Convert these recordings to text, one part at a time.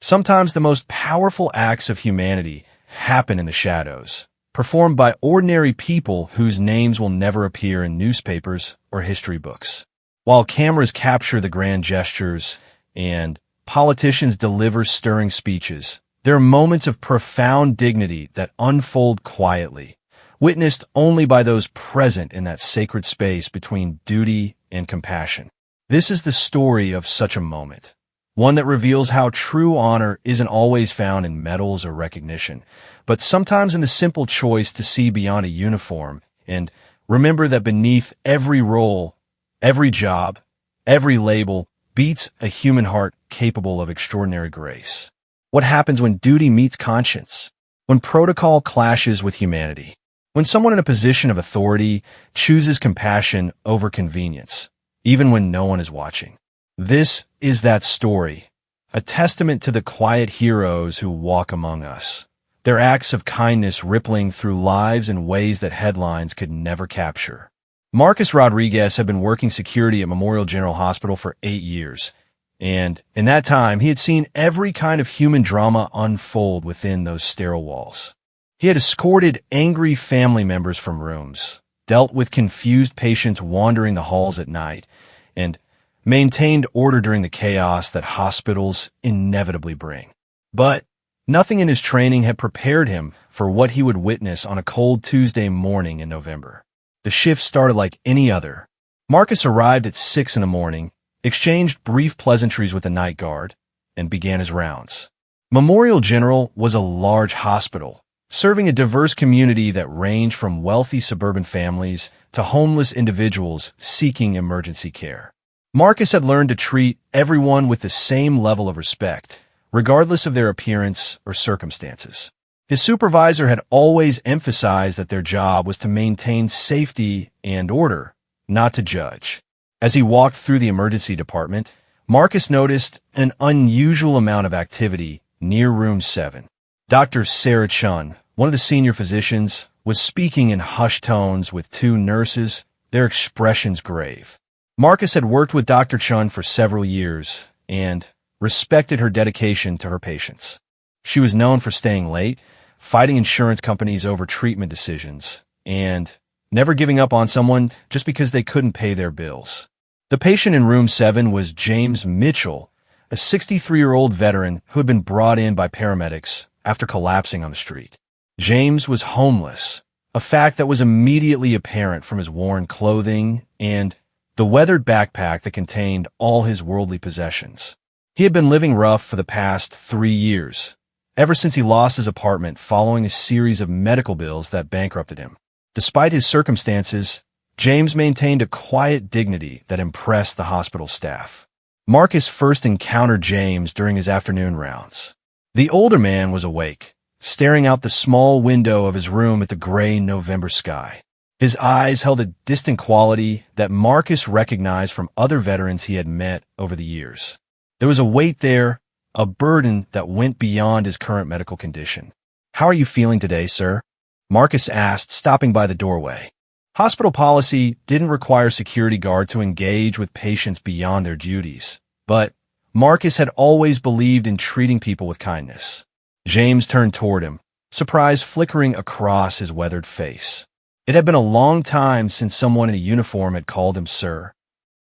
Sometimes the most powerful acts of humanity happen in the shadows, performed by ordinary people whose names will never appear in newspapers or history books. While cameras capture the grand gestures and politicians deliver stirring speeches, there are moments of profound dignity that unfold quietly, witnessed only by those present in that sacred space between duty and compassion. This is the story of such a moment, one that reveals how true honor isn't always found in medals or recognition, but sometimes in the simple choice to see beyond a uniform and remember that beneath every role, every job, every label beats a human heart capable of extraordinary grace. What happens when duty meets conscience? When protocol clashes with humanity? When someone in a position of authority chooses compassion over convenience, even when no one is watching? This is that story, a testament to the quiet heroes who walk among us, their acts of kindness rippling through lives in ways that headlines could never capture. Marcus Rodriguez had been working security at Memorial General Hospital for 8 years, and in that time he had seen every kind of human drama unfold within those sterile walls. He had escorted angry family members from rooms, dealt with confused patients wandering the halls at night, and maintained order during the chaos that hospitals inevitably bring. But nothing in his training had prepared him for what he would witness on a cold Tuesday morning in November. The shift started like any other. Marcus arrived at 6 in the morning, exchanged brief pleasantries with the night guard, and began his rounds. Memorial General was a large hospital, serving a diverse community that ranged from wealthy suburban families to homeless individuals seeking emergency care. Marcus had learned to treat everyone with the same level of respect, regardless of their appearance or circumstances. His supervisor had always emphasized that their job was to maintain safety and order, not to judge. As he walked through the emergency department, Marcus noticed an unusual amount of activity near room 7. Dr. Sarah Chun, one of the senior physicians, was speaking in hushed tones with 2 nurses, their expressions grave. Marcus had worked with Dr. Chun for several years and respected her dedication to her patients. She was known for staying late, fighting insurance companies over treatment decisions, and never giving up on someone just because they couldn't pay their bills. The patient in room 7 was James Mitchell, a 63-year-old veteran who had been brought in by paramedics after collapsing on the street. James was homeless, a fact that was immediately apparent from his worn clothing and the weathered backpack that contained all his worldly possessions. He had been living rough for the past 3 years, ever since he lost his apartment following a series of medical bills that bankrupted him. Despite his circumstances, James maintained a quiet dignity that impressed the hospital staff. Marcus first encountered James during his afternoon rounds. The older man was awake, staring out the small window of his room at the gray November sky. His eyes held a distant quality that Marcus recognized from other veterans he had met over the years. There was a weight there, a burden that went beyond his current medical condition. "How are you feeling today, sir?" Marcus asked, stopping by the doorway. Hospital policy didn't require security guard to engage with patients beyond their duties, but Marcus had always believed in treating people with kindness. James turned toward him, surprise flickering across his weathered face. It had been a long time since someone in a uniform had called him sir.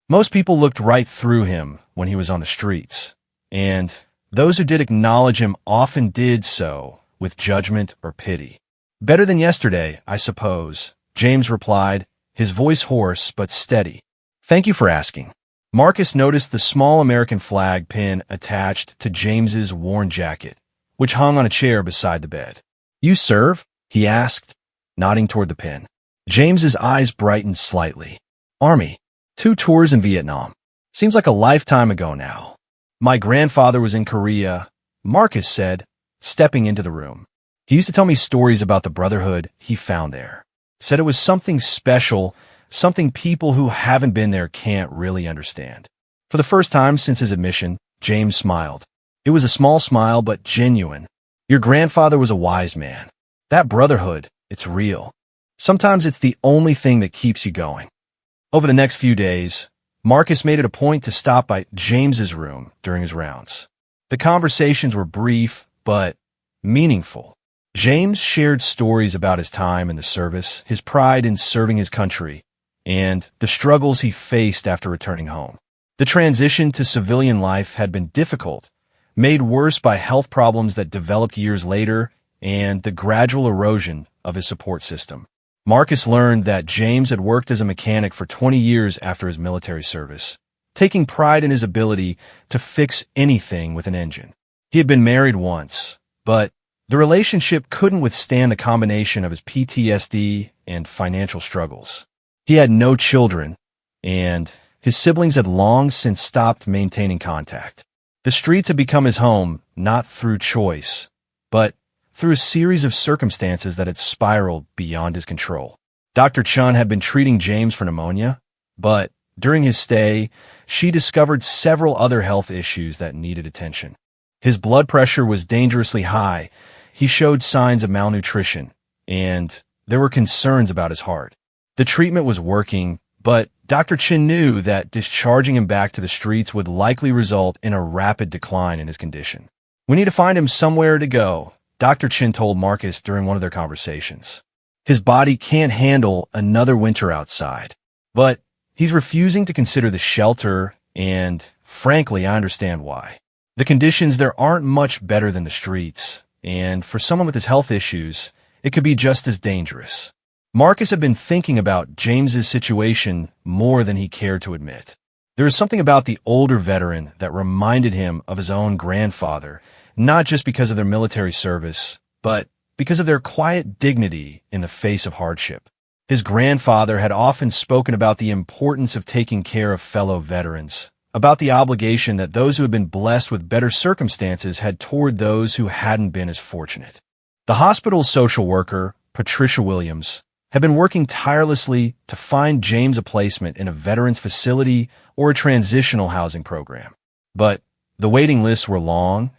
Most people looked right through him when he was on the streets, and those who did acknowledge him often did so with judgment or pity. "Better than yesterday, I suppose," James replied, his voice hoarse but steady. "Thank you for asking." Marcus noticed the small American flag pin attached to James's worn jacket, which hung on a chair beside the bed. "You serve?" he asked, nodding toward the pin. James's eyes brightened slightly. "Army. 2 tours in Vietnam. Seems like a lifetime ago now." "My grandfather was in Korea," Marcus said, stepping into the room. "He used to tell me stories about the brotherhood he found there. Said it was something special, something people who haven't been there can't really understand." For the first time since his admission, James smiled. It was a small smile, but genuine. "Your grandfather was a wise man. That brotherhood, it's real. Sometimes it's the only thing that keeps you going." Over the next few days, Marcus made it a point to stop by James's room during his rounds. The conversations were brief, but meaningful. James shared stories about his time in the service, his pride in serving his country, and the struggles he faced after returning home. The transition to civilian life had been difficult, made worse by health problems that developed years later and the gradual erosion of his support system. Marcus learned that James had worked as a mechanic for 20 years after his military service, taking pride in his ability to fix anything with an engine. He had been married once, but the relationship couldn't withstand the combination of his PTSD and financial struggles. He had no children, and his siblings had long since stopped maintaining contact. The streets had become his home, not through choice, but through a series of circumstances that had spiraled beyond his control. Dr. Chun had been treating James for pneumonia, but during his stay, she discovered several other health issues that needed attention. His blood pressure was dangerously high, he showed signs of malnutrition, and there were concerns about his heart. The treatment was working, but Dr. Chin knew that discharging him back to the streets would likely result in a rapid decline in his condition. "We need to find him somewhere to go," Dr. Chin told Marcus during one of their conversations. "His body can't handle another winter outside." But he's refusing to consider the shelter, and frankly, I understand why. The conditions there aren't much better than the streets, and for someone with his health issues, it could be just as dangerous. Marcus had been thinking about James's situation more than he cared to admit. There was something about the older veteran that reminded him of his own grandfather, not just because of their military service, but because of their quiet dignity in the face of hardship. His grandfather had often spoken about the importance of taking care of fellow veterans, about the obligation that those who had been blessed with better circumstances had toward those who hadn't been as fortunate. The hospital's social worker, Patricia Williams, had been working tirelessly to find James a placement in a veterans facility or a transitional housing program. But the waiting lists were long,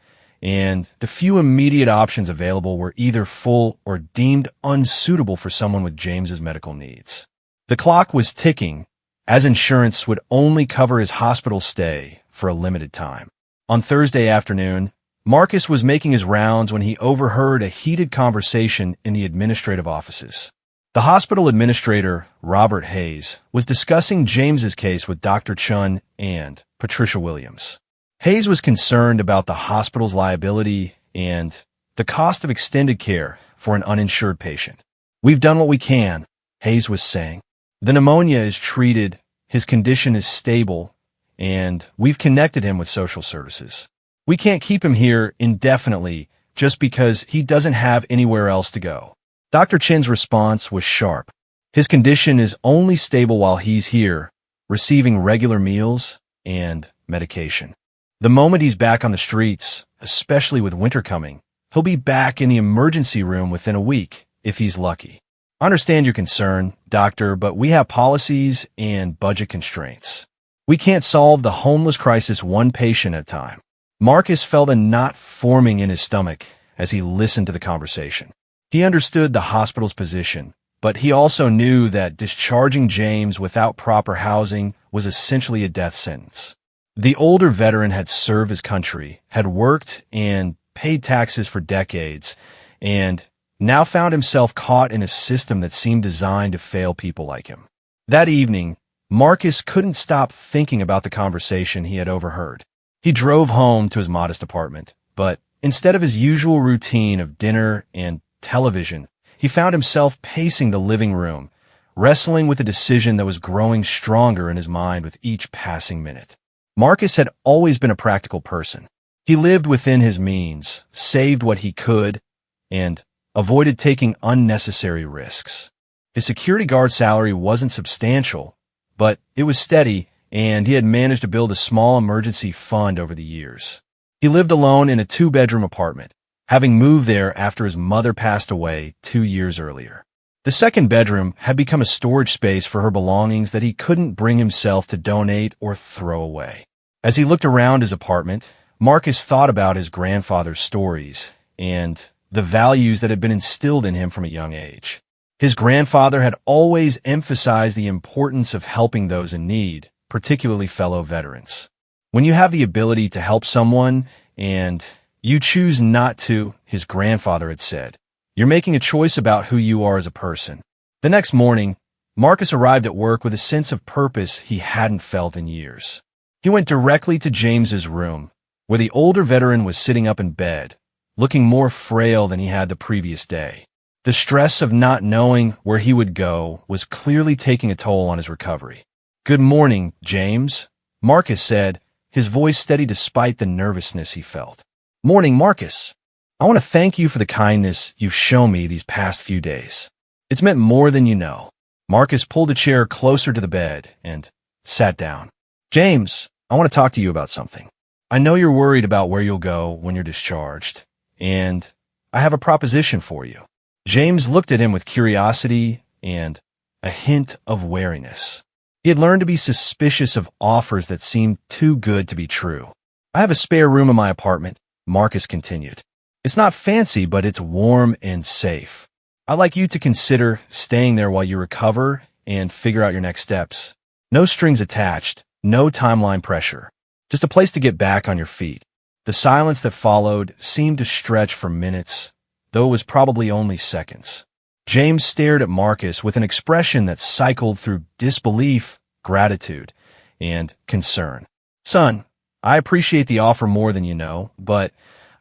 and the few immediate options available were either full or deemed unsuitable for someone with James's medical needs. The clock was ticking, as insurance would only cover his hospital stay for a limited time. On Thursday afternoon, Marcus was making his rounds when he overheard a heated conversation in the administrative offices. The hospital administrator, Robert Hayes, was discussing James's case with Dr. Chun and Patricia Williams. Hayes was concerned about the hospital's liability and the cost of extended care for an uninsured patient. "We've done what we can," Hayes was saying. "The pneumonia is treated, his condition is stable, and we've connected him with social services. We can't keep him here indefinitely just because he doesn't have anywhere else to go." Dr. Chin's response was sharp. "His condition is only stable while he's here, receiving regular meals and medication. The moment he's back on the streets, especially with winter coming, he'll be back in the emergency room within a week, if he's lucky. I understand your concern, doctor, but we have policies and budget constraints. We can't solve the homeless crisis one patient at a time." Marcus felt a knot forming in his stomach as he listened to the conversation. He understood the hospital's position, but he also knew that discharging James without proper housing was essentially a death sentence. The older veteran had served his country, had worked and paid taxes for decades, and now found himself caught in a system that seemed designed to fail people like him. That evening, Marcus couldn't stop thinking about the conversation he had overheard. He drove home to his modest apartment, but instead of his usual routine of dinner and television, he found himself pacing the living room, wrestling with a decision that was growing stronger in his mind with each passing minute. Marcus had always been a practical person. He lived within his means, saved what he could, and avoided taking unnecessary risks. His security guard salary wasn't substantial, but it was steady, and he had managed to build a small emergency fund over the years. He lived alone in a 2-bedroom apartment, having moved there after his mother passed away 2 years earlier. The second bedroom had become a storage space for her belongings that he couldn't bring himself to donate or throw away. As he looked around his apartment, Marcus thought about his grandfather's stories and the values that had been instilled in him from a young age. His grandfather had always emphasized the importance of helping those in need, particularly fellow veterans. When you have the ability to help someone, and you choose not to, his grandfather had said. You're making a choice about who you are as a person. The next morning, Marcus arrived at work with a sense of purpose he hadn't felt in years. He went directly to James's room, where the older veteran was sitting up in bed, looking more frail than he had the previous day. The stress of not knowing where he would go was clearly taking a toll on his recovery. "Good morning, James," Marcus said, his voice steady despite the nervousness he felt. "Morning, Marcus. I want to thank you for the kindness you've shown me these past few days. It's meant more than you know." Marcus pulled a chair closer to the bed and sat down. "James, I want to talk to you about something. I know you're worried about where you'll go when you're discharged, and I have a proposition for you." James looked at him with curiosity and a hint of wariness. He had learned to be suspicious of offers that seemed too good to be true. "I have a spare room in my apartment," Marcus continued. "It's not fancy, but it's warm and safe. I'd like you to consider staying there while you recover and figure out your next steps. No strings attached, no timeline pressure. Just a place to get back on your feet." The silence that followed seemed to stretch for minutes, though it was probably only seconds. James stared at Marcus with an expression that cycled through disbelief, gratitude, and concern. "Son, I appreciate the offer more than you know, but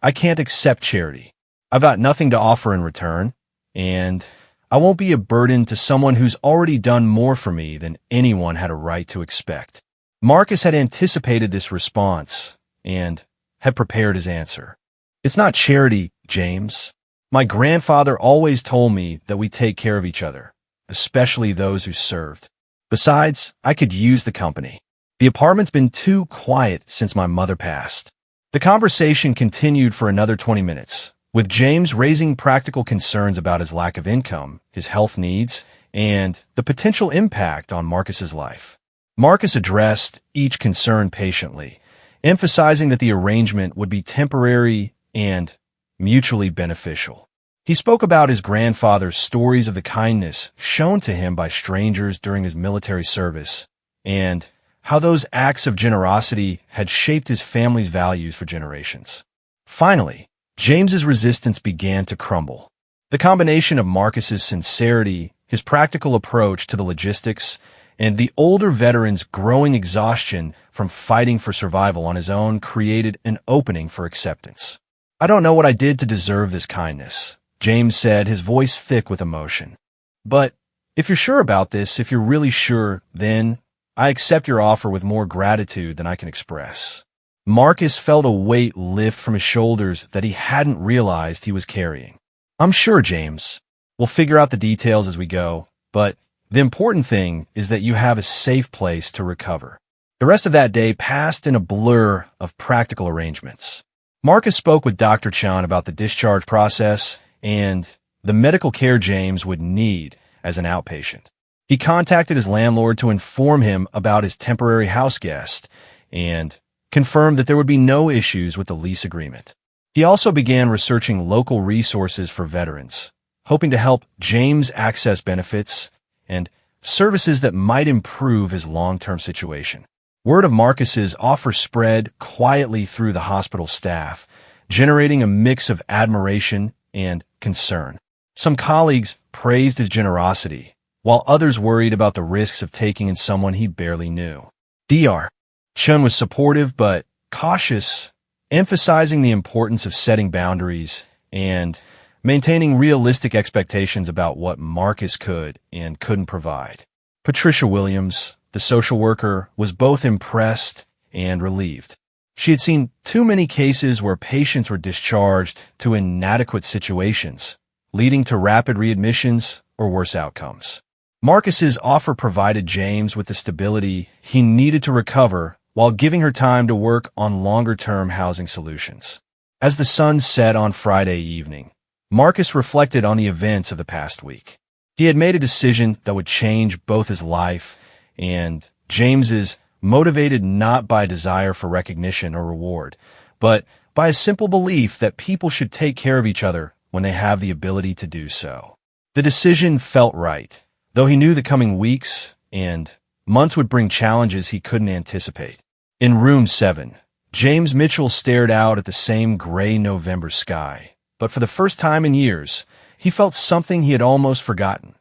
I can't accept charity. I've got nothing to offer in return, and I won't be a burden to someone who's already done more for me than anyone had a right to expect." Marcus had anticipated this response and had prepared his answer. "It's not charity, James. My grandfather always told me that we take care of each other, especially those who served. Besides, I could use the company. The apartment's been too quiet since my mother passed." The conversation continued for another 20 minutes, with James raising practical concerns about his lack of income, his health needs, and the potential impact on Marcus's life. Marcus addressed each concern patiently, emphasizing that the arrangement would be temporary and mutually beneficial. He spoke about his grandfather's stories of the kindness shown to him by strangers during his military service, and how those acts of generosity had shaped his family's values for generations. Finally, James's resistance began to crumble. The combination of Marcus's sincerity, his practical approach to the logistics, and the older veteran's growing exhaustion from fighting for survival on his own created an opening for acceptance. "I don't know what I did to deserve this kindness," James said, his voice thick with emotion. "But if you're sure about this, if you're really sure, then I accept your offer with more gratitude than I can express." Marcus felt a weight lift from his shoulders that he hadn't realized he was carrying. "I'm sure, James. We'll figure out the details as we go, but the important thing is that you have a safe place to recover." The rest of that day passed in a blur of practical arrangements. Marcus spoke with Dr. Chan about the discharge process and the medical care James would need as an outpatient. He contacted his landlord to inform him about his temporary house guest and confirmed that there would be no issues with the lease agreement. He also began researching local resources for veterans, hoping to help James access benefits and services that might improve his long-term situation. Word of Marcus's offer spread quietly through the hospital staff, generating a mix of admiration and concern. Some colleagues praised his generosity, while others worried about the risks of taking in someone he barely knew. Dr. Chun was supportive but cautious, emphasizing the importance of setting boundaries and maintaining realistic expectations about what Marcus could and couldn't provide. Patricia Williams, the social worker, was both impressed and relieved. She had seen too many cases where patients were discharged to inadequate situations, leading to rapid readmissions or worse outcomes. Marcus's offer provided James with the stability he needed to recover while giving her time to work on longer-term housing solutions. As the sun set on Friday evening, Marcus reflected on the events of the past week. He had made a decision that would change both his life and James's, motivated not by desire for recognition or reward, but by a simple belief that people should take care of each other when they have the ability to do so. The decision felt right, though he knew the coming weeks and months would bring challenges he couldn't anticipate. In room 7, James Mitchell stared out at the same gray November sky, but for the first time in years, he felt something he had almost forgotten: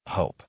hope.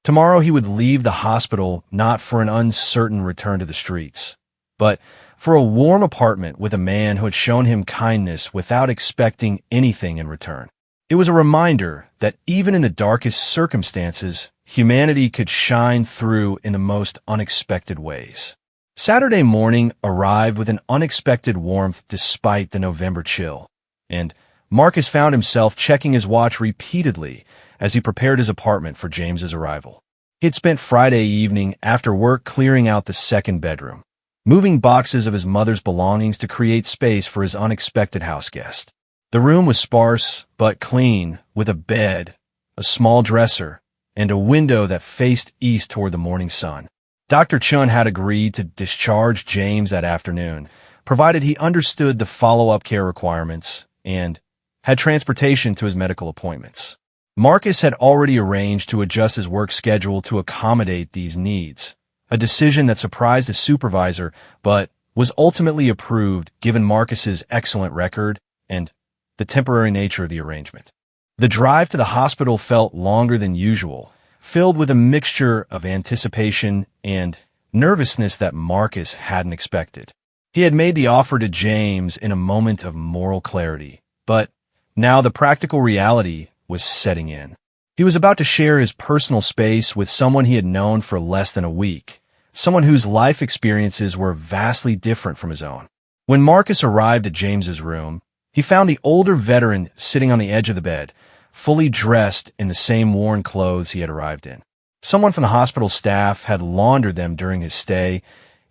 Tomorrow he would leave the hospital not for an uncertain return to the streets, but for a warm apartment with a man who had shown him kindness without expecting anything in return. It was a reminder that even in the darkest circumstances, humanity could shine through in the most unexpected ways. Saturday morning arrived with an unexpected warmth despite the November chill, and Marcus found himself checking his watch repeatedly as he prepared his apartment for James's arrival. He had spent Friday evening after work clearing out the second bedroom, moving boxes of his mother's belongings to create space for his unexpected house guest. The room was sparse but clean, with a bed, a small dresser, and a window that faced east toward the morning sun. Dr. Chun had agreed to discharge James that afternoon, provided he understood the follow-up care requirements and had transportation to his medical appointments. Marcus had already arranged to adjust his work schedule to accommodate these needs, a decision that surprised his supervisor but was ultimately approved given Marcus's excellent record and the temporary nature of the arrangement. The drive to the hospital felt longer than usual, filled with a mixture of anticipation and nervousness that Marcus hadn't expected. He had made the offer to James in a moment of moral clarity, but now the practical reality was setting in. He was about to share his personal space with someone he had known for less than a week, someone whose life experiences were vastly different from his own. When Marcus arrived at James's room, he found the older veteran sitting on the edge of the bed, fully dressed in the same worn clothes he had arrived in. Someone from the hospital staff had laundered them during his stay,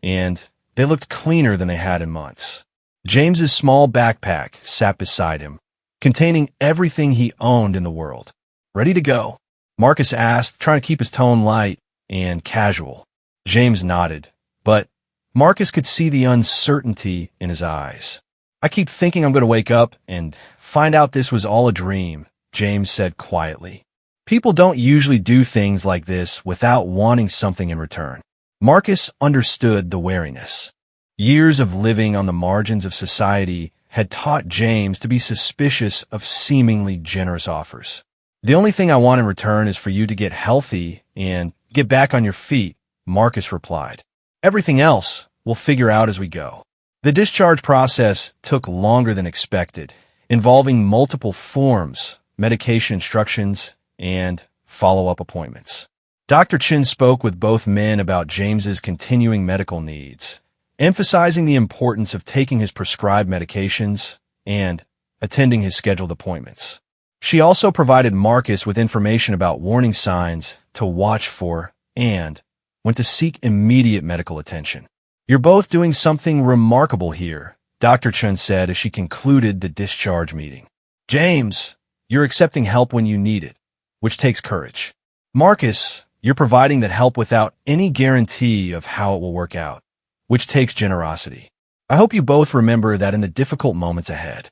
and they looked cleaner than they had in months. James's small backpack sat beside him, containing everything he owned in the world. "Ready to go?" Marcus asked, trying to keep his tone light and casual. James nodded, but Marcus could see the uncertainty in his eyes. "I keep thinking I'm going to wake up and find out this was all a dream," James said quietly. "People don't usually do things like this without wanting something in return." Marcus understood the wariness. Years of living on the margins of society had taught James to be suspicious of seemingly generous offers. "The only thing I want in return is for you to get healthy and get back on your feet," Marcus replied. "Everything else we'll figure out as we go." The discharge process took longer than expected, involving multiple forms, medication instructions, and follow-up appointments. Dr. Chin spoke with both men about James's continuing medical needs, emphasizing the importance of taking his prescribed medications and attending his scheduled appointments. She also provided Marcus with information about warning signs to watch for and when to seek immediate medical attention. "You're both doing something remarkable here," Dr. Chun said as she concluded the discharge meeting. "James, you're accepting help when you need it, which takes courage. Marcus, you're providing that help without any guarantee of how it will work out, which takes generosity. I hope you both remember that in the difficult moments ahead."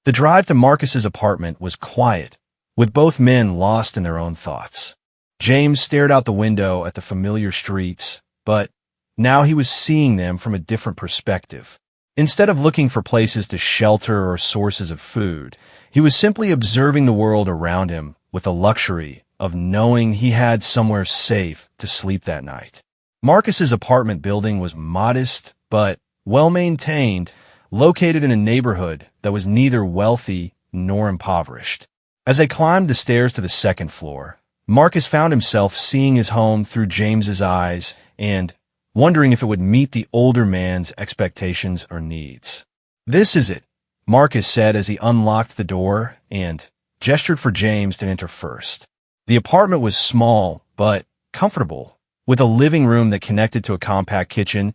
The drive to Marcus's apartment was quiet, with both men lost in their own thoughts. James stared out the window at the familiar streets, but now he was seeing them from a different perspective. Instead of looking for places to shelter or sources of food, he was simply observing the world around him with the luxury of knowing he had somewhere safe to sleep that night. Marcus's apartment building was modest but well-maintained, located in a neighborhood that was neither wealthy nor impoverished. As they climbed the stairs to the second floor, Marcus found himself seeing his home through James's eyes and wondering if it would meet the older man's expectations or needs. "This is it," Marcus said as he unlocked the door and gestured for James to enter first. The apartment was small but comfortable, with a living room that connected to a compact kitchen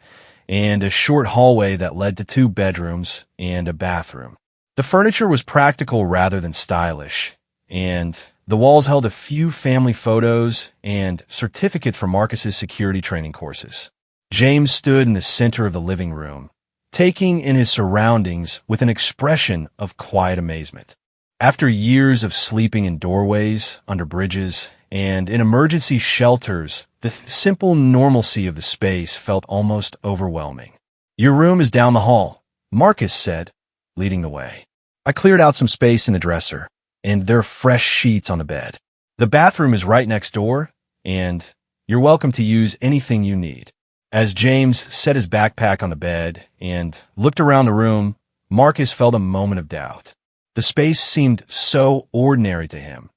and a short hallway that led to 2 bedrooms and a bathroom. The furniture was practical rather than stylish, and the walls held a few family photos and certificates for Marcus's security training courses. James stood in the center of the living room, taking in his surroundings with an expression of quiet amazement. After years of sleeping in doorways, under bridges, and in emergency shelters, the simple normalcy of the space felt almost overwhelming. "Your room is down the hall," Marcus said, leading the way. I cleared out some space in the dresser, and there are fresh sheets on the bed. "The bathroom is right next door, and you're welcome to use anything you need." As James set his backpack on the bed and looked around the room, Marcus felt a moment of doubt. The space seemed so ordinary to him,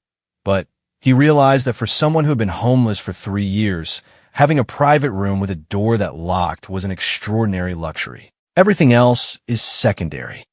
but he realized that for someone who had been homeless for 3 years, having a private room with a door that locked was an extraordinary luxury. Everything else is secondary.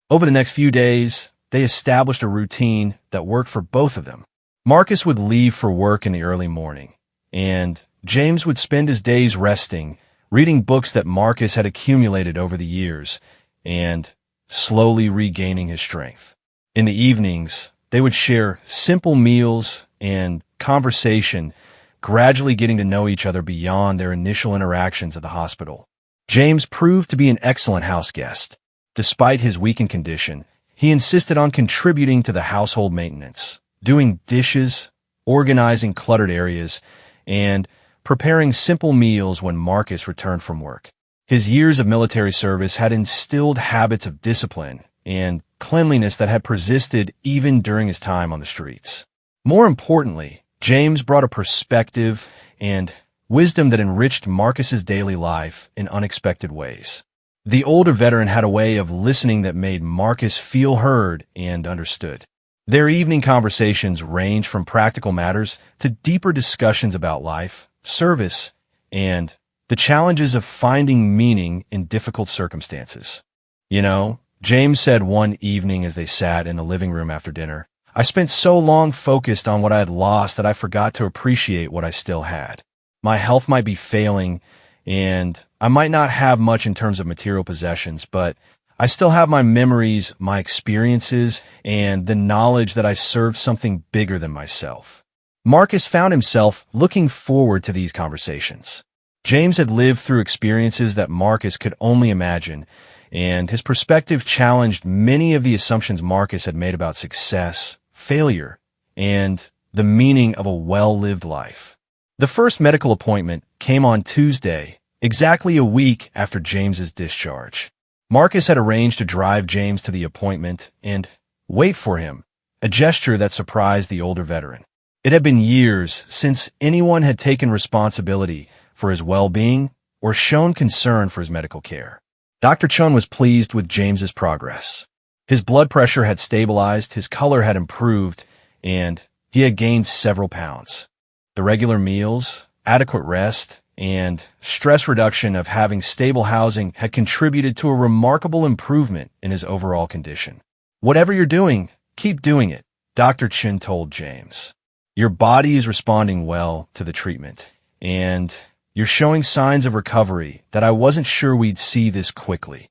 Over the next few days, they established a routine that worked for both of them. Marcus would leave for work in the early morning, and James would spend his days resting, reading books that Marcus had accumulated over the years, and slowly regaining his strength. In the evenings, they would share simple meals and conversation, gradually getting to know each other beyond their initial interactions at the hospital. James proved to be an excellent house guest. Despite his weakened condition, he insisted on contributing to the household maintenance, doing dishes, organizing cluttered areas, and preparing simple meals when Marcus returned from work. His years of military service had instilled habits of discipline and cleanliness that had persisted even during his time on the streets. More importantly, James brought a perspective and wisdom that enriched Marcus's daily life in unexpected ways. The older veteran had a way of listening that made Marcus feel heard and understood. Their evening conversations ranged from practical matters to deeper discussions about life, service, and the challenges of finding meaning in difficult circumstances. "You know," James said one evening as they sat in the living room after dinner, "I spent so long focused on what I had lost that I forgot to appreciate what I still had. My health might be failing, and I might not have much in terms of material possessions, but I still have my memories, my experiences, and the knowledge that I served something bigger than myself." Marcus found himself looking forward to these conversations. James had lived through experiences that Marcus could only imagine, and his perspective challenged many of the assumptions Marcus had made about success, failure, and the meaning of a well-lived life. The first medical appointment came on Tuesday, exactly a week after James's discharge. Marcus had arranged to drive James to the appointment and wait for him, a gesture that surprised the older veteran. It had been years since anyone had taken responsibility for his well-being or shown concern for his medical care. Dr. Chun was pleased with James's progress. His blood pressure had stabilized, his color had improved, and he had gained several pounds. The regular meals, adequate rest, and stress reduction of having stable housing had contributed to a remarkable improvement in his overall condition. "Whatever you're doing, keep doing it," Dr. Chin told James. "Your body is responding well to the treatment, and you're showing signs of recovery that I wasn't sure we'd see this quickly."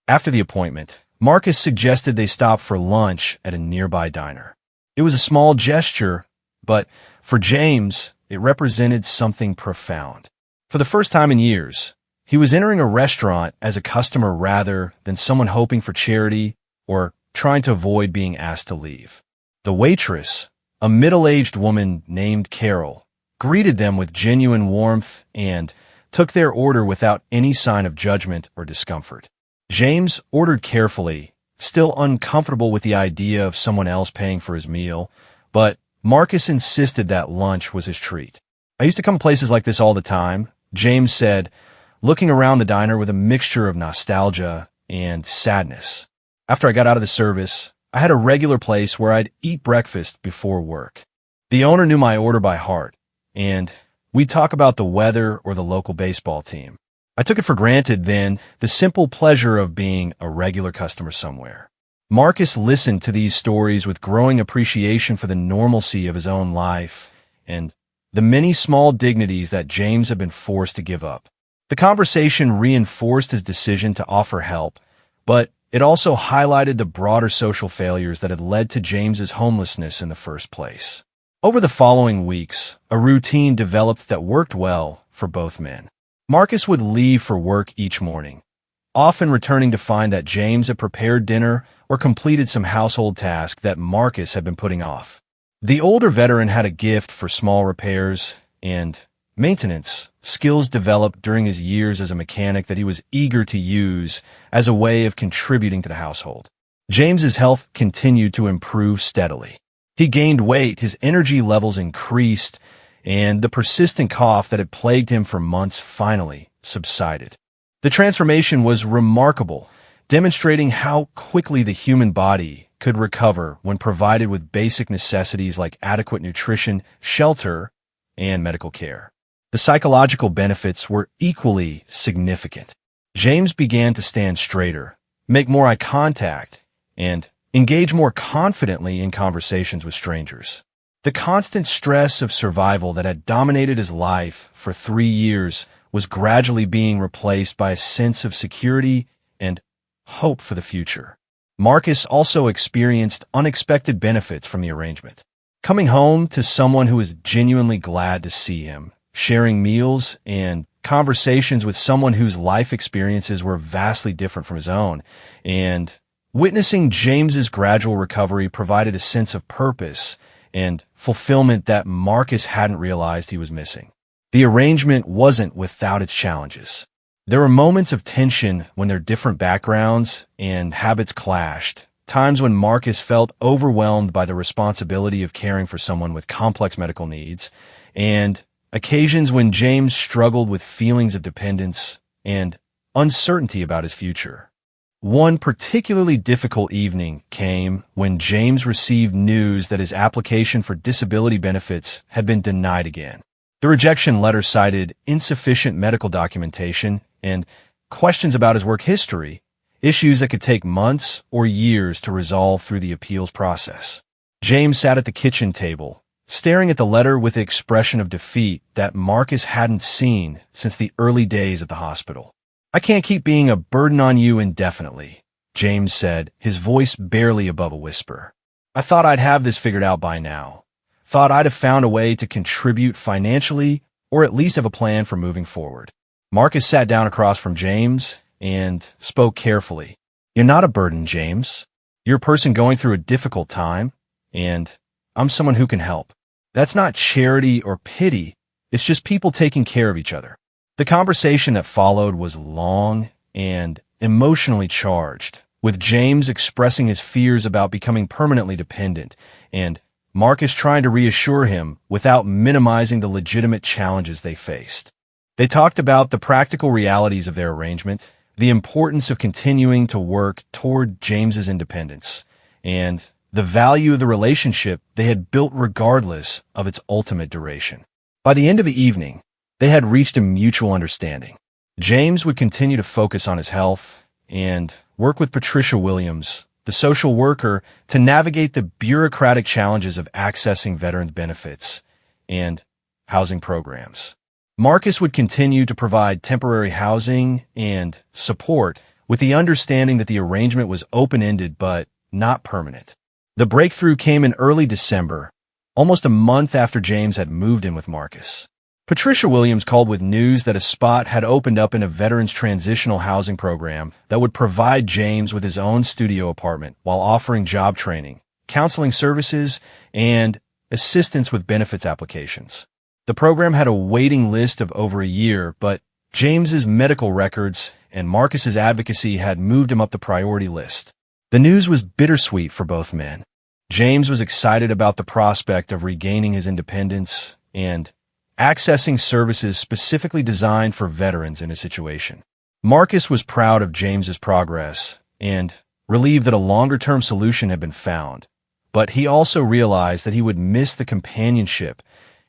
After the appointment, Marcus suggested they stop for lunch at a nearby diner. It was a small gesture, but for James, it represented something profound. For the first time in years, he was entering a restaurant as a customer rather than someone hoping for charity or trying to avoid being asked to leave. The waitress, a middle-aged woman named Carol, greeted them with genuine warmth and took their order without any sign of judgment or discomfort. James ordered carefully, still uncomfortable with the idea of someone else paying for his meal, but Marcus insisted that lunch was his treat. "I used to come to places like this all the time," James said, looking around the diner with a mixture of nostalgia and sadness. "After I got out of the service, I had a regular place where I'd eat breakfast before work. The owner knew my order by heart, and we'd talk about the weather or the local baseball team. I took it for granted then, the simple pleasure of being a regular customer somewhere." Marcus listened to these stories with growing appreciation for the normalcy of his own life and the many small dignities that James had been forced to give up. The conversation reinforced his decision to offer help, but it also highlighted the broader social failures that had led to James's homelessness in the first place. Over the following weeks, a routine developed that worked well for both men. Marcus would leave for work each morning, often returning to find that James had prepared dinner or completed some household task that Marcus had been putting off. The older veteran had a gift for small repairs and maintenance, skills developed during his years as a mechanic that he was eager to use as a way of contributing to the household. James's health continued to improve steadily. He gained weight, his energy levels increased, and the persistent cough that had plagued him for months finally subsided. The transformation was remarkable, demonstrating how quickly the human body could recover when provided with basic necessities like adequate nutrition, shelter, and medical care. The psychological benefits were equally significant. James began to stand straighter, make more eye contact, and engage more confidently in conversations with strangers. The constant stress of survival that had dominated his life for 3 years was gradually being replaced by a sense of security and hope for the future. Marcus also experienced unexpected benefits from the arrangement. Coming home to someone who was genuinely glad to see him, sharing meals and conversations with someone whose life experiences were vastly different from his own, and witnessing James's gradual recovery provided a sense of purpose and fulfillment that Marcus hadn't realized he was missing. The arrangement wasn't without its challenges. There were moments of tension when their different backgrounds and habits clashed, times when Marcus felt overwhelmed by the responsibility of caring for someone with complex medical needs, and occasions when James struggled with feelings of dependence and uncertainty about his future. One particularly difficult evening came when James received news that his application for disability benefits had been denied again. The rejection letter cited insufficient medical documentation and questions about his work history, issues that could take months or years to resolve through the appeals process. James sat at the kitchen table, staring at the letter with the expression of defeat that Marcus hadn't seen since the early days at the hospital. "I can't keep being a burden on you indefinitely," James said, his voice barely above a whisper. "I thought I'd have this figured out by now. Thought I'd have found a way to contribute financially or at least have a plan for moving forward." Marcus sat down across from James and spoke carefully. "You're not a burden, James. You're a person going through a difficult time, and I'm someone who can help. That's not charity or pity. It's just people taking care of each other." The conversation that followed was long and emotionally charged, with James expressing his fears about becoming permanently dependent, and Marcus trying to reassure him without minimizing the legitimate challenges they faced. They talked about the practical realities of their arrangement, the importance of continuing to work toward James's independence, and the value of the relationship they had built regardless of its ultimate duration. By the end of the evening, they had reached a mutual understanding. James would continue to focus on his health and work with Patricia Williams, the social worker, to navigate the bureaucratic challenges of accessing veterans benefits and housing programs. Marcus would continue to provide temporary housing and support with the understanding that the arrangement was open-ended but not permanent. The breakthrough came in early December, almost a month after James had moved in with Marcus. Patricia Williams called with news that a spot had opened up in a veterans transitional housing program that would provide James with his own studio apartment while offering job training, counseling services, and assistance with benefits applications. The program had a waiting list of over a year, but James's medical records and Marcus's advocacy had moved him up the priority list. The news was bittersweet for both men. James was excited about the prospect of regaining his independence and accessing services specifically designed for veterans in his situation. Marcus was proud of James's progress and relieved that a longer-term solution had been found, but he also realized that he would miss the companionship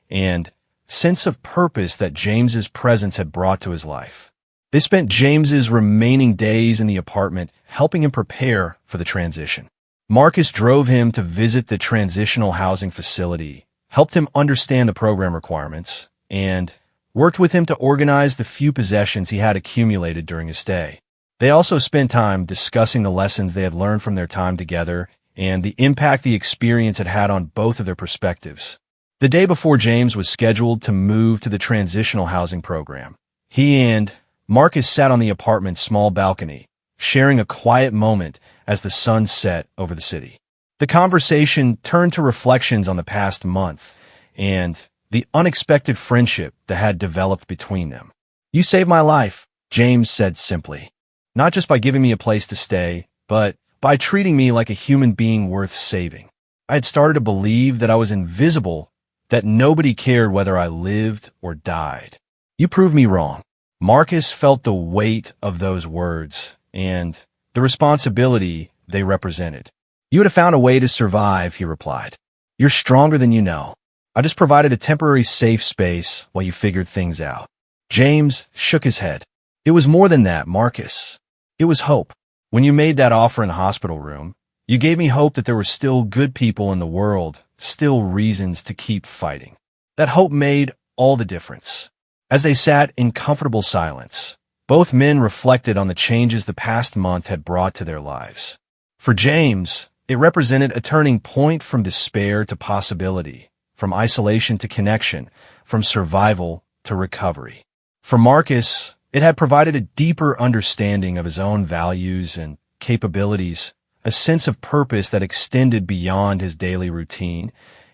and sense of purpose that James's presence had brought to his life. They spent James's remaining days in the apartment helping him prepare for the transition. Marcus drove him to visit the transitional housing facility, helped him understand the program requirements, and worked with him to organize the few possessions he had accumulated during his stay. They also spent time discussing the lessons they had learned from their time together and the impact the experience had had on both of their perspectives. The day before James was scheduled to move to the transitional housing program, he and Marcus sat on the apartment's small balcony, sharing a quiet moment as the sun set over the city. The conversation turned to reflections on the past month and the unexpected friendship that had developed between them. "You saved my life," James said simply. "Not just by giving me a place to stay, but by treating me like a human being worth saving. I had started to believe that I was invisible, that nobody cared whether I lived or died. You proved me wrong." Marcus felt the weight of those words and the responsibility they represented. "You would have found a way to survive," he replied. "You're stronger than you know. I just provided a temporary safe space while you figured things out." James shook his head. "It was more than that, Marcus. It was hope. When you made that offer in the hospital room, you gave me hope that there were still good people in the world, still reasons to keep fighting. That hope made all the difference." As they sat in comfortable silence, both men reflected on the changes the past month had brought to their lives. For James, it represented a turning point from despair to possibility, from isolation to connection, from survival to recovery. For Marcus, it had provided a deeper understanding of his own values and capabilities, a sense of purpose that extended beyond his daily routine,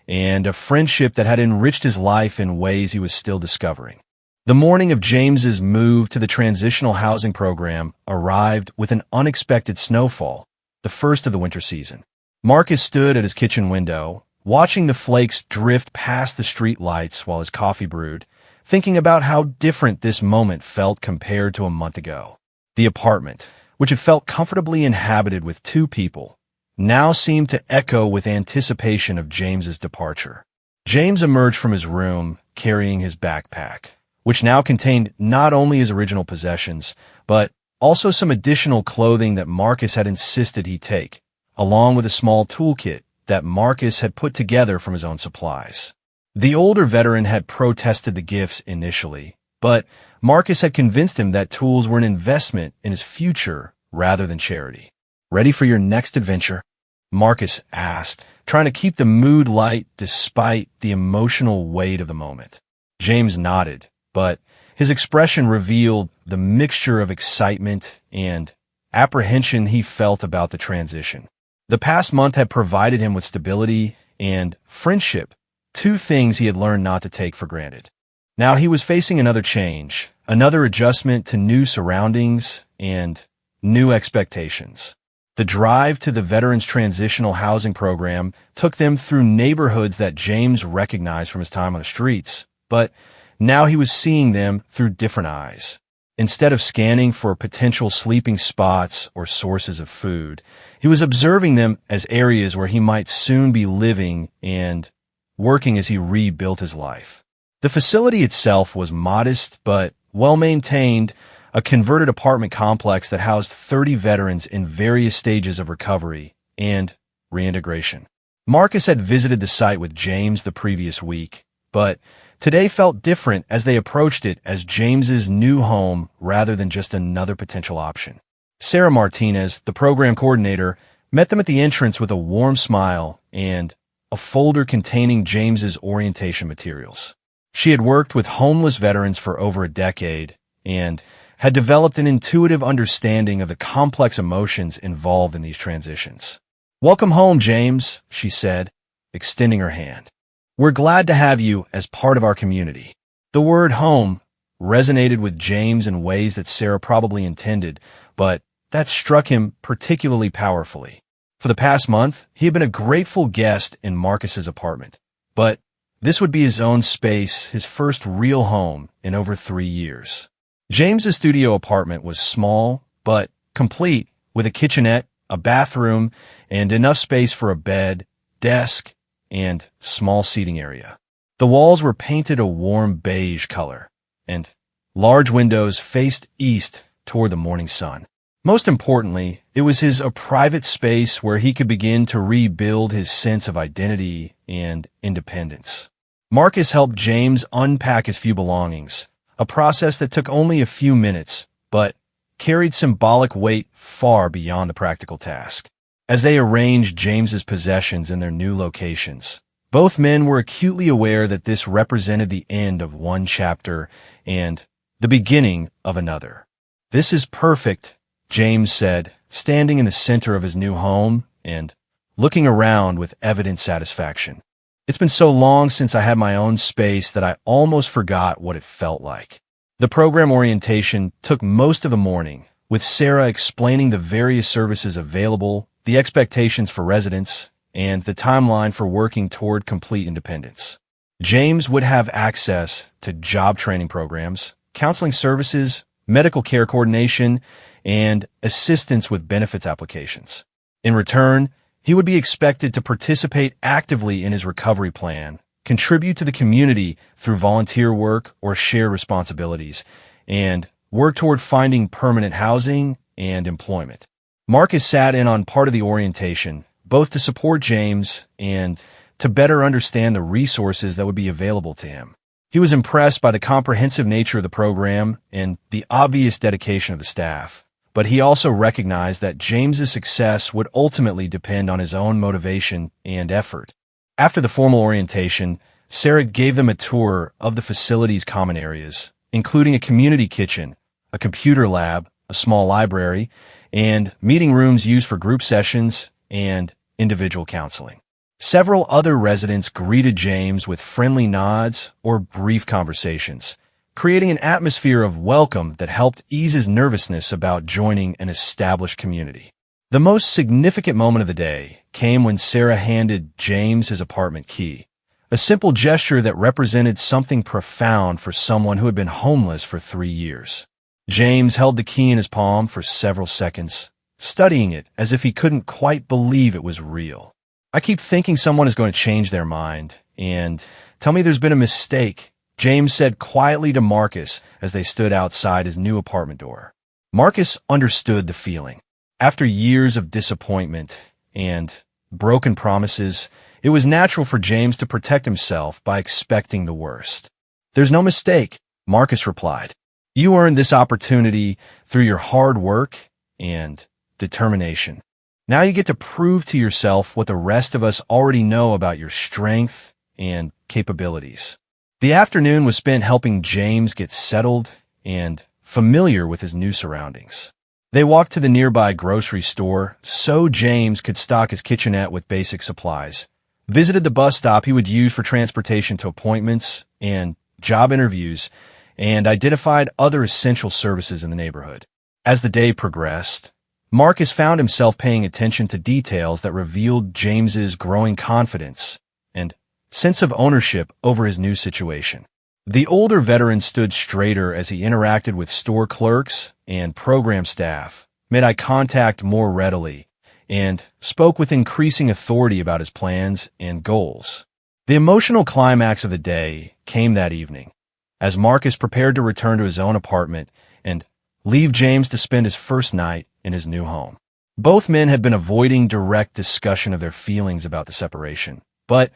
and a friendship that had enriched his life in ways he was still discovering. The morning of James's move to the transitional housing program arrived with an unexpected snowfall, the first of the winter season. Marcus stood at his kitchen window, watching the flakes drift past the street lights while his coffee brewed, thinking about how different this moment felt compared to a month ago. The apartment, which had felt comfortably inhabited with two people, now seemed to echo with anticipation of James's departure. James emerged from his room carrying his backpack, which now contained not only his original possessions, but also some additional clothing that Marcus had insisted he take, along with a small toolkit that Marcus had put together from his own supplies. The older veteran had protested the gifts initially, but Marcus had convinced him that tools were an investment in his future rather than charity. "Ready for your next adventure?" Marcus asked, trying to keep the mood light despite the emotional weight of the moment. James nodded, but his expression revealed the mixture of excitement and apprehension he felt about the transition. The past month had provided him with stability and friendship, two things he had learned not to take for granted. Now he was facing another change, another adjustment to new surroundings and new expectations. The drive to the Veterans Transitional Housing Program took them through neighborhoods that James recognized from his time on the streets, but now he was seeing them through different eyes. Instead of scanning for potential sleeping spots or sources of food, he was observing them as areas where he might soon be living and working as he rebuilt his life. The facility itself was modest but well-maintained, a converted apartment complex that housed 30 veterans in various stages of recovery and reintegration. Marcus had visited the site with James the previous week, but today felt different as they approached it as James's new home rather than just another potential option. Sarah Martinez, the program coordinator, met them at the entrance with a warm smile and a folder containing James's orientation materials. She had worked with homeless veterans for over a decade and had developed an intuitive understanding of the complex emotions involved in these transitions. "Welcome home, James," she said, extending her hand. "We're glad to have you as part of our community." The word home resonated with James in ways that Sarah probably intended, but that struck him particularly powerfully. For the past month, he had been a grateful guest in Marcus's apartment, but this would be his own space, his first real home in over 3 years. James's studio apartment was small, but complete, with a kitchenette, a bathroom, and enough space for a bed, desk, and small seating area. The walls were painted a warm beige color, and large windows faced east toward the morning sun. Most importantly, it was a private space where he could begin to rebuild his sense of identity and independence. Marcus helped James unpack his few belongings, a process that took only a few minutes, but carried symbolic weight far beyond the practical task. As they arranged James's possessions in their new locations, both men were acutely aware that this represented the end of one chapter and the beginning of another. "This is perfect," James said, standing in the center of his new home and looking around with evident satisfaction. It's been so long since I had my own space that I almost forgot what it felt like. The program orientation took most of the morning, with Sarah explaining the various services available, the expectations for residents, and the timeline for working toward complete independence. James would have access to job training programs, counseling services, medical care coordination, and assistance with benefits applications. In return, he would be expected to participate actively in his recovery plan, contribute to the community through volunteer work or shared responsibilities, and work toward finding permanent housing and employment. Marcus sat in on part of the orientation, both to support James and to better understand the resources that would be available to him. He was impressed by the comprehensive nature of the program and the obvious dedication of the staff, but he also recognized that James's success would ultimately depend on his own motivation and effort. After the formal orientation, Sarah gave them a tour of the facility's common areas, including a community kitchen, a computer lab, a small library, and meeting rooms used for group sessions and individual counseling. Several other residents greeted James with friendly nods or brief conversations, creating an atmosphere of welcome that helped ease his nervousness about joining an established community. The most significant moment of the day came when Sarah handed James his apartment key, a simple gesture that represented something profound for someone who had been homeless for 3 years. James held the key in his palm for several seconds, studying it as if he couldn't quite believe it was real. I keep thinking someone is going to change their mind and tell me there's been a mistake, James said quietly to Marcus as they stood outside his new apartment door. Marcus understood the feeling. After years of disappointment and broken promises, it was natural for James to protect himself by expecting the worst. "There's no mistake," Marcus replied. "You earned this opportunity through your hard work and determination. Now you get to prove to yourself what the rest of us already know about your strength and capabilities." The afternoon was spent helping James get settled and familiar with his new surroundings. They walked to the nearby grocery store so James could stock his kitchenette with basic supplies, visited the bus stop he would use for transportation to appointments and job interviews, and identified other essential services in the neighborhood. As the day progressed, Marcus found himself paying attention to details that revealed James's growing confidence and sense of ownership over his new situation. The older veteran stood straighter as he interacted with store clerks and program staff, made eye contact more readily, and spoke with increasing authority about his plans and goals. The emotional climax of the day came that evening, as Marcus prepared to return to his own apartment and leave James to spend his first night in his new home. Both men had been avoiding direct discussion of their feelings about the separation, but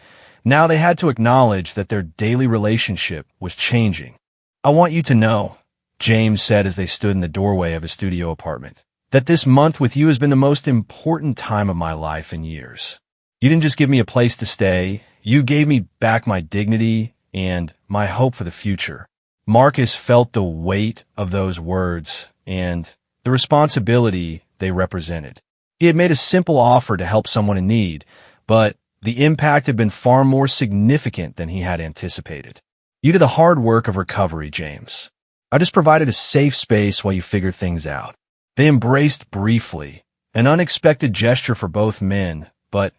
now they had to acknowledge that their daily relationship was changing. "I want you to know," James said as they stood in the doorway of his studio apartment, "that this month with you has been the most important time of my life in years. You didn't just give me a place to stay, you gave me back my dignity and my hope for the future." Marcus felt the weight of those words and the responsibility they represented. He had made a simple offer to help someone in need, but the impact had been far more significant than he had anticipated. "You did the hard work of recovery, James. I just provided a safe space while you figured things out." They embraced briefly, an unexpected gesture for both men, but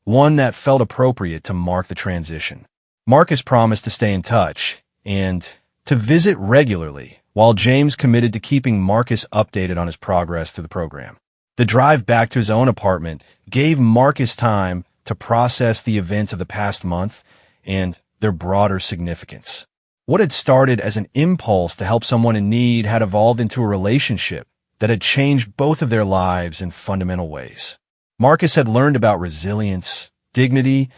one that felt appropriate to mark the transition. Marcus promised to stay in touch and to visit regularly, while James committed to keeping Marcus updated on his progress through the program. The drive back to his own apartment gave Marcus time to process the events of the past month and their broader significance. What had started as an impulse to help someone in need had evolved into a relationship that had changed both of their lives in fundamental ways. Marcus had learned about resilience, dignity,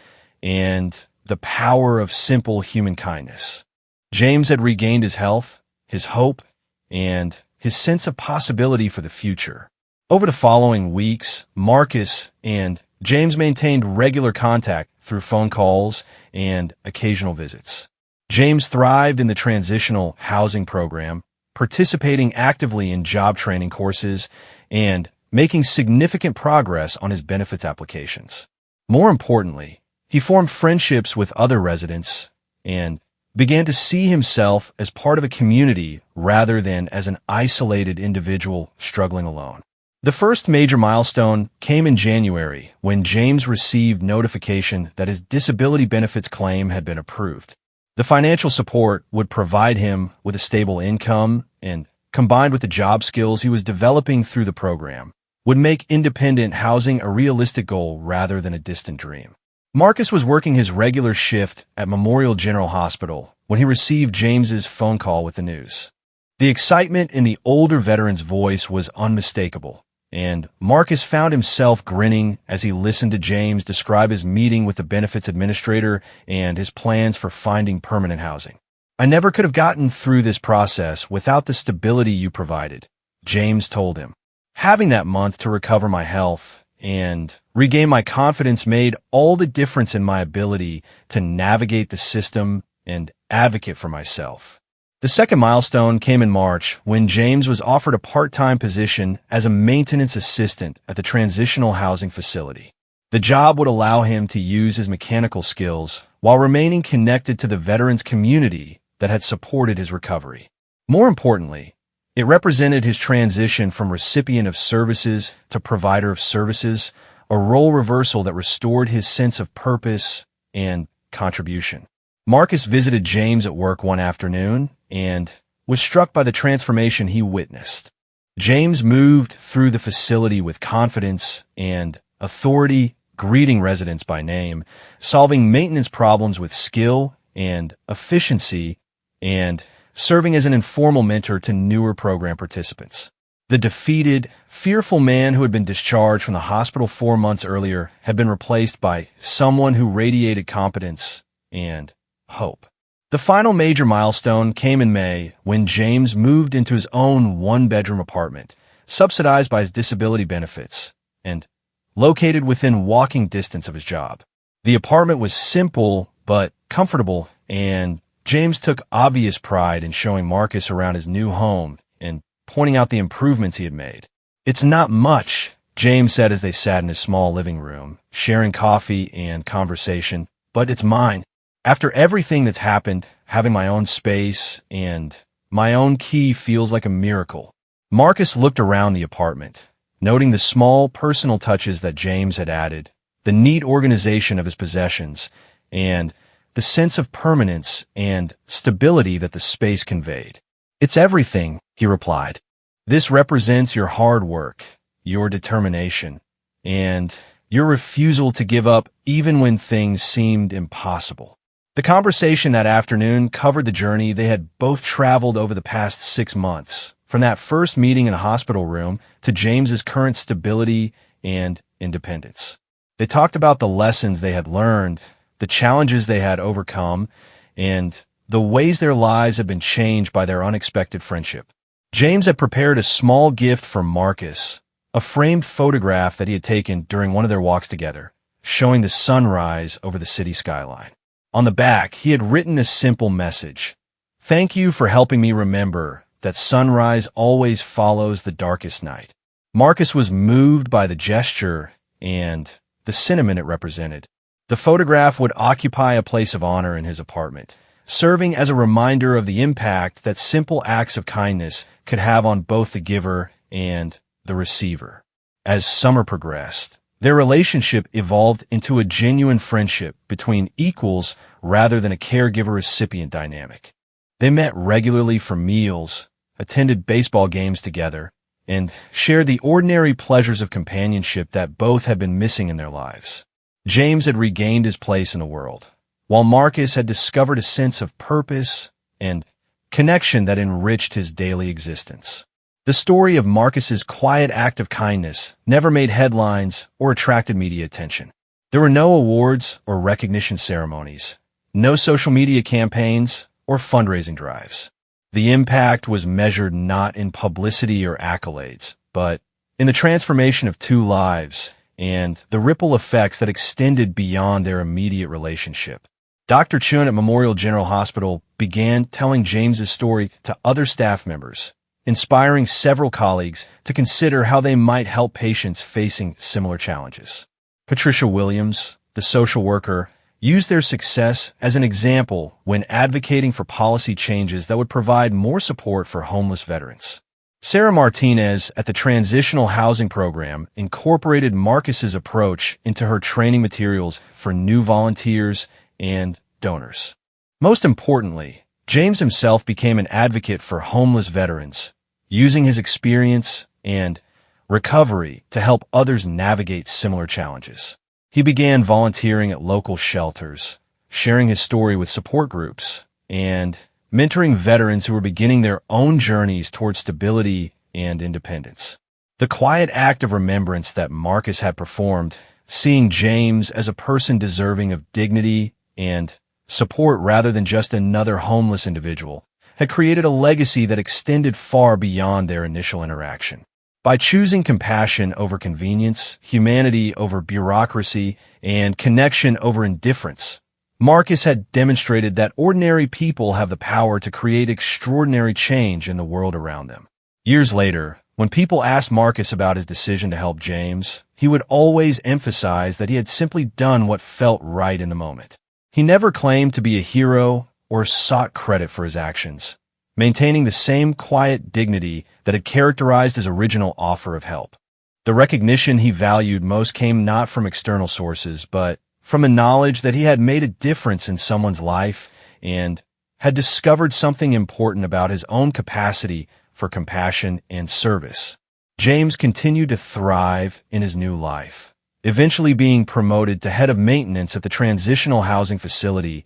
and the power of simple human kindness. James had regained his health, his hope, and his sense of possibility for the future. Over the following weeks, Marcus and James maintained regular contact through phone calls and occasional visits. James thrived in the transitional housing program, participating actively in job training courses and making significant progress on his benefits applications. More importantly, He formed friendships with other residents and began to see himself as part of a community rather than as an isolated individual struggling alone. The first major milestone came in January when James received notification that his disability benefits claim had been approved. The financial support would provide him with a stable income and, combined with the job skills he was developing through the program, would make independent housing a realistic goal rather than a distant dream. Marcus was working his regular shift at Memorial General Hospital when he received James's phone call with the news. The excitement in the older veteran's voice was unmistakable, and Marcus found himself grinning as he listened to James describe his meeting with the benefits administrator and his plans for finding permanent housing. "I never could have gotten through this process without the stability you provided," James told him. "Having that month to recover my health and regain my confidence made all the difference in my ability to navigate the system and advocate for myself." The second milestone came in March when James was offered a part-time position as a maintenance assistant at the transitional housing facility. The job would allow him to use his mechanical skills while remaining connected to the veterans community that had supported his recovery. More importantly, it represented his transition from recipient of services to provider of services, a role reversal that restored his sense of purpose and contribution. Marcus visited James at work one afternoon and was struck by the transformation he witnessed. James moved through the facility with confidence and authority, greeting residents by name, solving maintenance problems with skill and efficiency, and serving as an informal mentor to newer program participants. The defeated, fearful man who had been discharged from the hospital 4 months earlier had been replaced by someone who radiated competence and hope. The final major milestone came in May when James moved into his own one-bedroom apartment, subsidized by his disability benefits, and located within walking distance of his job. The apartment was simple but comfortable, and James took obvious pride in showing Marcus around his new home and pointing out the improvements he had made. "It's not much," James said as they sat in his small living room, sharing coffee and conversation, "but it's mine. After everything that's happened, having my own space and my own key feels like a miracle." Marcus looked around the apartment, noting the small personal touches that James had added, the neat organization of his possessions, and the sense of permanence and stability that the space conveyed. "It's everything," he replied. "This represents your hard work, your determination, and your refusal to give up even when things seemed impossible." The conversation that afternoon covered the journey they had both traveled over the past 6 months, from that first meeting in the hospital room to James's current stability and independence. They talked about the lessons they had learned, the challenges they had overcome, and the ways their lives had been changed by their unexpected friendship. James had prepared a small gift for Marcus, a framed photograph that he had taken during one of their walks together, showing the sunrise over the city skyline. On the back, he had written a simple message: "Thank you for helping me remember that sunrise always follows the darkest night." Marcus was moved by the gesture and the sentiment it represented. The photograph would occupy a place of honor in his apartment, serving as a reminder of the impact that simple acts of kindness could have on both the giver and the receiver. As summer progressed, their relationship evolved into a genuine friendship between equals rather than a caregiver-recipient dynamic. They met regularly for meals, attended baseball games together, and shared the ordinary pleasures of companionship that both had been missing in their lives. James had regained his place in the world, while Marcus had discovered a sense of purpose and connection that enriched his daily existence. The story of Marcus's quiet act of kindness never made headlines or attracted media attention. There were no awards or recognition ceremonies, no social media campaigns or fundraising drives. The impact was measured not in publicity or accolades, but in the transformation of 2 lives and the ripple effects that extended beyond their immediate relationship. Dr. Chun at Memorial General Hospital began telling James's story to other staff members, inspiring several colleagues to consider how they might help patients facing similar challenges. Patricia Williams, the social worker, used their success as an example when advocating for policy changes that would provide more support for homeless veterans. Sarah Martinez at the Transitional Housing Program incorporated Marcus's approach into her training materials for new volunteers and donors. Most importantly, James himself became an advocate for homeless veterans, using his experience and recovery to help others navigate similar challenges. He began volunteering at local shelters, sharing his story with support groups, and mentoring veterans who were beginning their own journeys toward stability and independence. The quiet act of remembrance that Marcus had performed, seeing James as a person deserving of dignity and support rather than just another homeless individual, had created a legacy that extended far beyond their initial interaction. By choosing compassion over convenience, humanity over bureaucracy, and connection over indifference, Marcus had demonstrated that ordinary people have the power to create extraordinary change in the world around them. Years later, when people asked Marcus about his decision to help James, he would always emphasize that he had simply done what felt right in the moment. He never claimed to be a hero or sought credit for his actions, maintaining the same quiet dignity that had characterized his original offer of help. The recognition he valued most came not from external sources, but from a knowledge that he had made a difference in someone's life and had discovered something important about his own capacity for compassion and service. James continued to thrive in his new life, eventually being promoted to head of maintenance at the transitional housing facility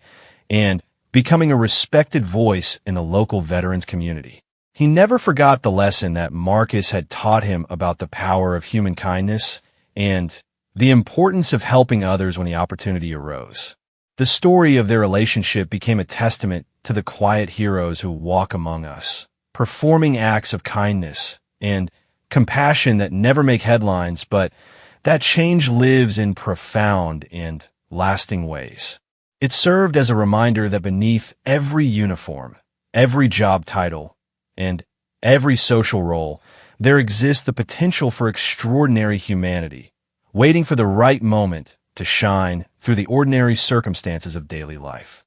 and becoming a respected voice in the local veterans community. He never forgot the lesson that Marcus had taught him about the power of human kindness and the importance of helping others when the opportunity arose. The story of their relationship became a testament to the quiet heroes who walk among us, performing acts of kindness and compassion that never make headlines, but that change lives in profound and lasting ways. It served as a reminder that beneath every uniform, every job title, and every social role, there exists the potential for extraordinary humanity, waiting for the right moment to shine through the ordinary circumstances of daily life.